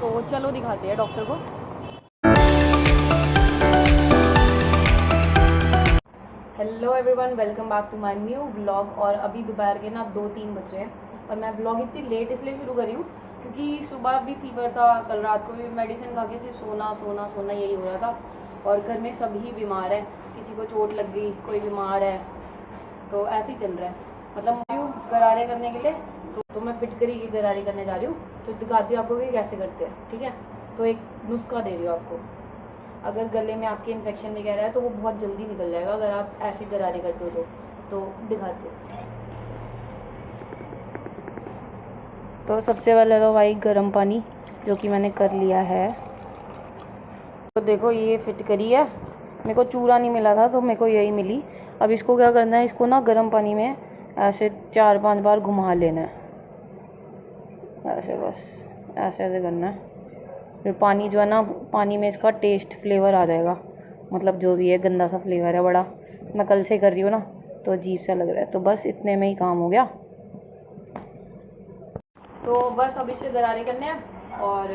तो चलो दिखाते हैं डॉक्टर को। Hello everyone, welcome back to my new blog. और अभी दोपहर के ना 2-3 बज रहे हैं और मैं ब्लॉग इतनी लेट इसलिए शुरू करी हूँ क्योंकि सुबह भी फीवर था, कल रात को भी मेडिसिन खा के सिर्फ सोना सोना सोना यही हो रहा था। और घर में सभी बीमार है, किसी को चोट लग गई, कोई बीमार है, तो ऐसे ही चल रहा है। मतलब मैं गरारे करने के लिए तो मैं फिटकरी की गरारे करने जा रही हूँ, तो दिखाती हूँ आपको कि कैसे करते हैं, ठीक है। तो एक नुस्खा दे रही हूँ आपको। अगर गले में आपके इन्फेक्शन वगैरह है तो वो बहुत जल्दी निकल जाएगा अगर आप ऐसे गरारे करते हो तो दिखाते हो। तो सबसे पहले तो भाई गर्म पानी, जो कि मैंने कर लिया है। तो देखो ये फिटकरी है, मेरे को चूरा नहीं मिला था तो मेरे को यही मिली। अब इसको क्या करना है, इसको ना गर्म पानी में ऐसे 4-5 बार घुमा लेना है, ऐसे बस ऐसे करना है। फिर पानी जो है ना, पानी में इसका टेस्ट फ्लेवर आ जाएगा, मतलब जो भी है गंदा सा फ्लेवर है बड़ा, मैं कल से कर रही हूँ ना तो अजीब सा लग रहा है। तो बस इतने में ही काम हो गया। तो बस अब इससे गरारे करने हैं और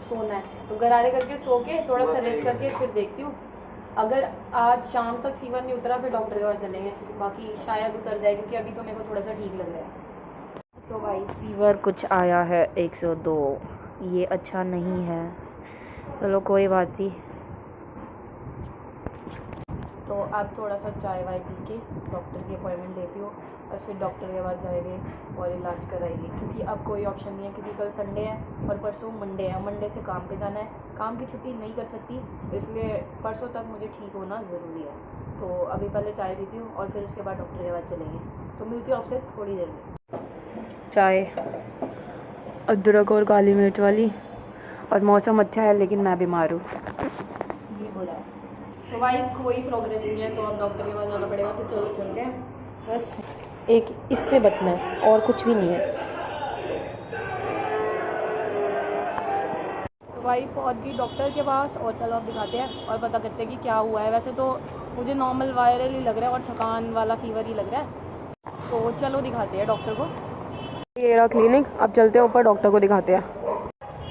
सोना है। तो गरारे करके सो के थोड़ा सा रेस्ट करके फिर देखती हूँ। अगर आज शाम तक फीवर नहीं उतरा फिर डॉक्टर के पास चलेंगे, बाकी शायद उतर जाए क्योंकि अभी तो मेरे को थोड़ा सा ठीक लग रहा है। तो भाई फीवर कुछ आया है 102, ये अच्छा नहीं है, चलो कोई बात नहीं। तो अब थोड़ा सा चाय वाय पी के डॉक्टर की अपॉइंटमेंट लेती हूँ और फिर डॉक्टर के पास जाएंगे और इलाज कराएंगे, क्योंकि अब कोई ऑप्शन नहीं है, क्योंकि कल संडे है और परसों मंडे है। मंडे से काम पे जाना है, काम की छुट्टी नहीं कर सकती, इसलिए परसों तक मुझे ठीक होना ज़रूरी है। तो अभी पहले चाय पीती हूँ और फिर उसके बाद डॉक्टर के पास चलेंगे। तो मिलती हूँ आपसे थोड़ी देर में। चाय अदरक और काली मिर्च वाली, और मौसम अच्छा है लेकिन मैं बीमार हूँ, ये बोला है। तो भाई कोई प्रोग्रेस नहीं है तो अब डॉक्टर के पास जाना पड़ेगा। तो चलो चलते हैं, बस एक इससे बचना है और कुछ भी नहीं है। तो भाई पहुंच गई डॉक्टर के पास और चलो अब दिखाते हैं और पता करते हैं कि क्या हुआ है। वैसे तो मुझे नॉर्मल वायरल ही लग रहा है और थकान वाला फीवर ही लग रहा है। तो चलो दिखाते हैं डॉक्टर को। ये रहा क्लिनिक, अब चलते हैं ऊपर डॉक्टर को दिखाते हैं।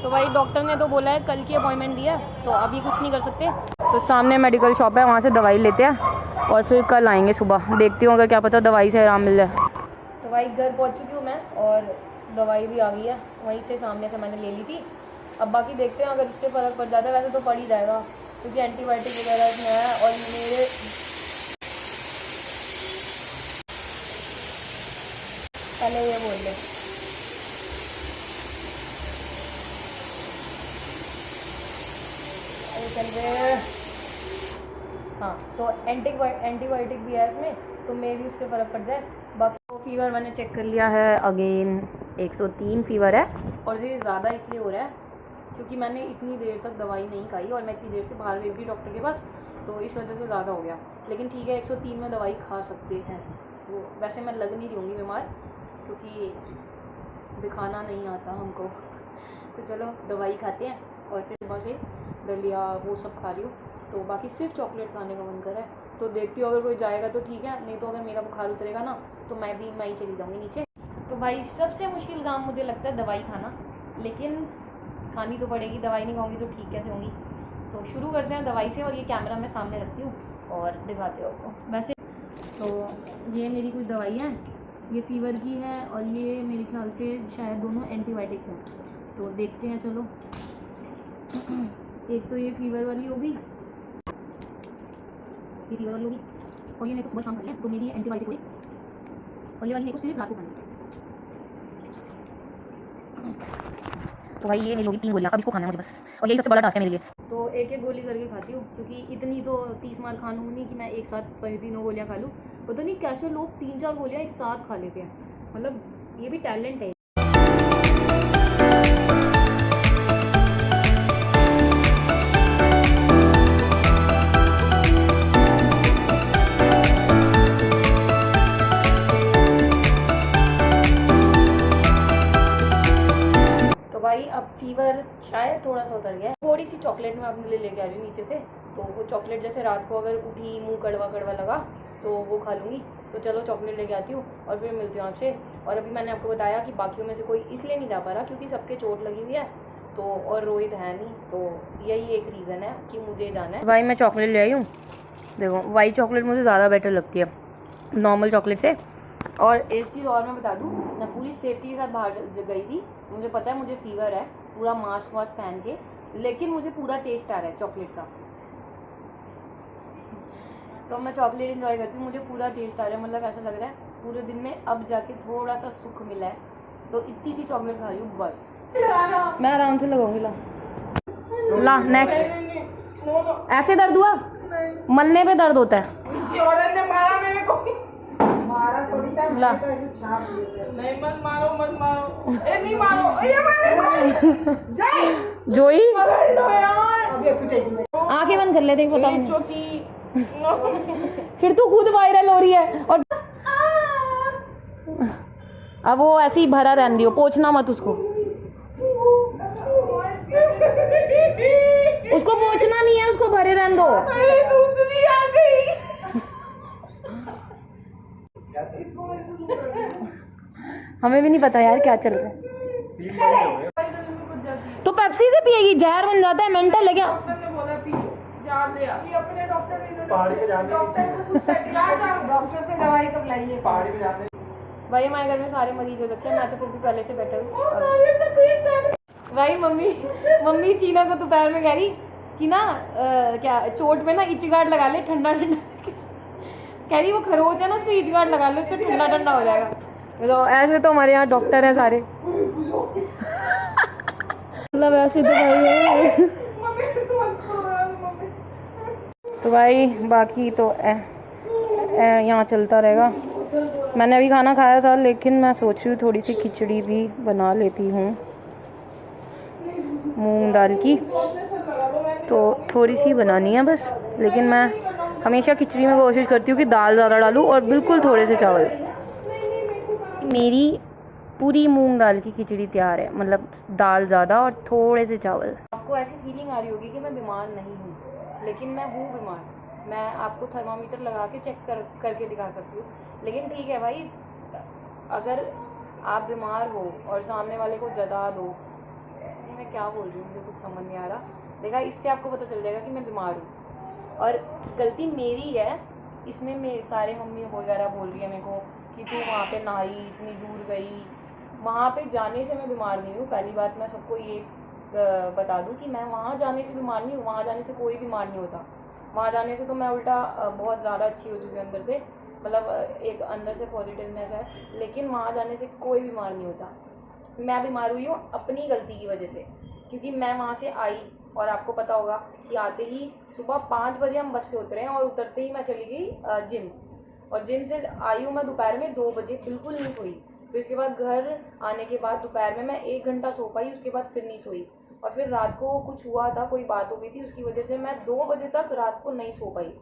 तो भाई डॉक्टर ने तो बोला है कल की अपॉइंटमेंट दी है, तो अभी कुछ नहीं कर सकते। तो सामने मेडिकल शॉप है, वहाँ से दवाई लेते हैं और फिर कल आएंगे सुबह, देखती हूँ अगर क्या पता दवाई से आराम मिल जाए। तो भाई घर पहुँच चुकी हूँ मैं और दवाई भी आ गई है, वहीं से सामने से मैंने ले ली थी। अब बाकी देखते हैं अगर इससे फ़र्क पड़ जाता है, वैसे तो पड़ ही जाएगा क्योंकि एंटीबायोटिक वगैरह इसमें है। और मेरे पहले ये बोल ले, चल रहे। हाँ तो एंटीबायोटिक भी है इसमें, तो मे भी उससे फ़र्क पड़ जाए। बाकी तो फीवर मैंने चेक कर लिया है, अगेन 103 फीवर है। और ये ज़्यादा इसलिए हो रहा है क्योंकि मैंने इतनी देर तक दवाई नहीं खाई और मैं इतनी देर से बाहर गई थी डॉक्टर के पास, तो इस वजह से ज़्यादा हो गया। लेकिन ठीक है, 103 में दवाई खा सकते हैं। तो वैसे मैं लग नहीं रहूँगी बीमार क्योंकि दिखाना नहीं आता हमको। तो चलो दवाई खाते हैं और फिर सुबह से दलिया वो सब खा रही हूँ। तो बाकी सिर्फ चॉकलेट खाने का मन कर रहा है, तो देखती हूँ अगर कोई जाएगा तो ठीक है, नहीं तो अगर मेरा बुखार उतरेगा ना तो मैं ही चली जाऊँगी नीचे। तो भाई सबसे मुश्किल काम मुझे लगता है दवाई खाना, लेकिन खानी तो पड़ेगी, दवाई नहीं खाऊंगी तो ठीक कैसे होंगी। तो शुरू करते हैं दवाई से, और ये कैमरा मैं सामने रखती हूँ और दिखाते हो आपको। वैसे तो ये मेरी कुछ दवाई हैं, ये फीवर की है और ये मेरे ख्याल से शायद दोनों एंटीबायोटिक्स हैं। तो देखते हैं चलो। एक तो ये फीवर वाली होगी, ये फीवर वाली होगी, और ये मेरे को सुबह शाम खानी है तो मेरी एंटीबायोटिक होगी, और ये वाली मेरे को सिर्फ रात को खानी है। तो भाई ये नहीं होगी 3 गोलियाँ, अब इसको खाना है मुझे बस, और यही सबसे बड़ा टास्क है मेरे लिए। तो एक एक गोली करके खाती हूँ क्योंकि इतनी तो 30 मार खानू नहीं कि मैं एक साथ सारी तीनों गोलियाँ खा लूँ। पता नहीं कैसे लोग 3-4 गोलियाँ एक साथ खा लेते हैं, मतलब ये भी टैलेंट है। भाई अब फीवर शायद थोड़ा सा उतर गया है। थोड़ी सी चॉकलेट मैं अपने लिए लेके आ रही हूँ नीचे से, तो वो चॉकलेट जैसे रात को अगर उठी मुंह कड़वा कड़वा लगा तो वो खा लूँगी। तो चलो चॉकलेट लेके आती हूँ और फिर मिलती हूँ आपसे। और अभी मैंने आपको बताया कि बाकियों में से कोई इसलिए नहीं जा पा रहा क्योंकि सबके चोट लगी हुई है, तो और रोहित है नहीं, तो यही एक रीज़न है कि मुझे जाना है। भाई मैं चॉकलेट ले आई हूँ, देखो वाइट चॉकलेट मुझे ज़्यादा बेटर लगती है नॉर्मल चॉकलेट से। और एक चीज़ और मैं बता दूँ, मैं पूरी सेफ्टी के साथ बाहर गई थी, मुझे पता है मुझे फीवर है, पूरा मास्क वास्क पहन के, लेकिन मुझे पूरा टेस्ट आ रहा है चॉकलेट का। तो मैं चॉकलेट एंजॉय करती हूँ, मुझे पूरा टेस्ट आ रहा है, मतलब ऐसा लग रहा है पूरे दिन में अब जाके थोड़ा सा सुख मिला है, तो इतनी सी चॉकलेट खा रही हूँ बस। मैं आराम से लगाऊंगी। ला नेक्स्ट। ऐसे दर्द हुआ? मलने पे दर्द होता है। ने मारा मेरे को। मारा थोड़ी था, ला नहीं, मत मारो मत मारो, ए नहीं मारो, ये मारे जोई आंखें बंद कर ले, देख पता नहीं फिर तू खुद वायरल हो रही है। और अब वो ऐसे ही भरा रहने दियो, पोछना मत उसको, उसको पोछना नहीं है, उसको भरे रहने दो। दूसरी आ गई। हमें भी नहीं पता यार क्या चल रहा है। तो पेप्सी से पिएगी, जहर बन जाता है, मेंटल है क्या? डॉक्टर ने बोला पी, जान ले ये अपने डॉक्टर से दवाई कब लाइए। पहाड़ी में जाते भाई, हमारे घर में सारे मरीज हो सकते हैं, मैं तो फिर भी पहले से बेटर हूँ। भाई मम्मी चीना को दोपहर में कह रही कि ना क्या चोट में ना इच गार्ड लगा ले, ठंडा ठंडा कह रही, वो खरोच है ना, उस पर इच गार्ड लगा ले, उससे ठंडा ठंडा हो जाएगा। तो ऐसे तो हमारे यहाँ डॉक्टर हैं सारे, मतलब ऐसे तो भाई तो भाई बाकी तो यहाँ चलता रहेगा। मैंने अभी खाना खाया था, लेकिन मैं सोच रही हूँ थोड़ी सी खिचड़ी भी बना लेती हूँ मूंग दाल की, तो थोड़ी सी बनानी है बस। लेकिन मैं हमेशा खिचड़ी में कोशिश करती हूँ कि दाल ज़्यादा डालूँ और बिल्कुल थोड़े से चावल। मेरी पूरी मूंग दाल की खिचड़ी तैयार है, मतलब दाल ज़्यादा और थोड़े से चावल। आपको ऐसी फीलिंग आ रही होगी कि मैं बीमार नहीं हूँ, लेकिन मैं हूँ बीमार। मैं आपको थर्मामीटर लगा के चेक करके दिखा सकती हूँ, लेकिन ठीक है भाई, अगर आप बीमार हो और सामने वाले को जता दो, मैं क्या बोल रही हूँ, मुझे कुछ समझ नहीं आ रहा। देखा, इससे आपको पता चल जाएगा कि मैं बीमार हूँ और गलती मेरी है इसमें। मेरे सारे मम्मी वगैरह बोल रही है मेरे को कि तू वहाँ पे नहाई, इतनी दूर गई। वहाँ पे जाने से मैं बीमार नहीं हूँ, पहली बात मैं सबको ये बता दूँ कि मैं वहाँ जाने से बीमार नहीं हूँ। वहाँ जाने से कोई बीमार नहीं होता, वहाँ जाने से तो मैं उल्टा बहुत ज़्यादा अच्छी हो चुकी हूँ अंदर से, मतलब एक अंदर से पॉजिटिवनेस है, लेकिन वहाँ जाने से कोई बीमार नहीं होता। मैं बीमार हुई हूँ अपनी गलती की वजह से, क्योंकि मैं वहाँ से आई और आपको पता होगा कि आते ही सुबह 5 बजे हम बस से उतरे और उतरते ही मैं चली गई जिम, और जिम से आई हूँ मैं दोपहर में 2 बजे, बिल्कुल नहीं सोई। फिर इसके बाद घर आने के बाद दोपहर में मैं 1 घंटा सो पाई, उसके बाद फिर नहीं सोई, और फिर रात को कुछ हुआ था, कोई बात हो गई थी, उसकी वजह से मैं 2 बजे तक रात को नहीं सो पाई।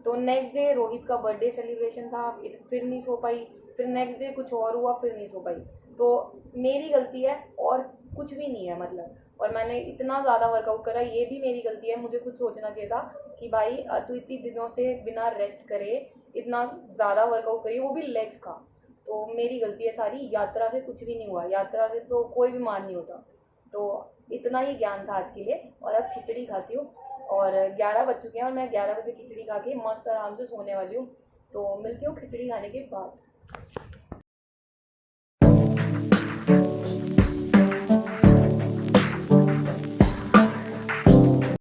तो नेक्स्ट डे रोहित का बर्थडे सेलिब्रेशन था, फिर नहीं सो पाई, फिर नेक्स्ट डे कुछ और हुआ, फिर नहीं सो पाई। तो मेरी गलती है और कुछ भी नहीं है, मतलब। और मैंने इतना ज़्यादा वर्कआउट करा, ये भी मेरी गलती है। मुझे खुद सोचना चाहिए था कि भाई तू इतनी दिनों से बिना रेस्ट करे इतना ज़्यादा वर्कआउट करी, वो भी लेग्स का। तो मेरी गलती है सारी। यात्रा से कुछ भी नहीं हुआ, यात्रा से तो कोई बीमार नहीं होता। तो इतना ही ज्ञान था आज के लिए। और अब खिचड़ी खाती हूँ, और 11 बज चुके हैं और मैं 11 बजे खिचड़ी खा के मस्त आराम से सोने वाली हूँ। तो मिलती हूँ खिचड़ी खाने के बाद।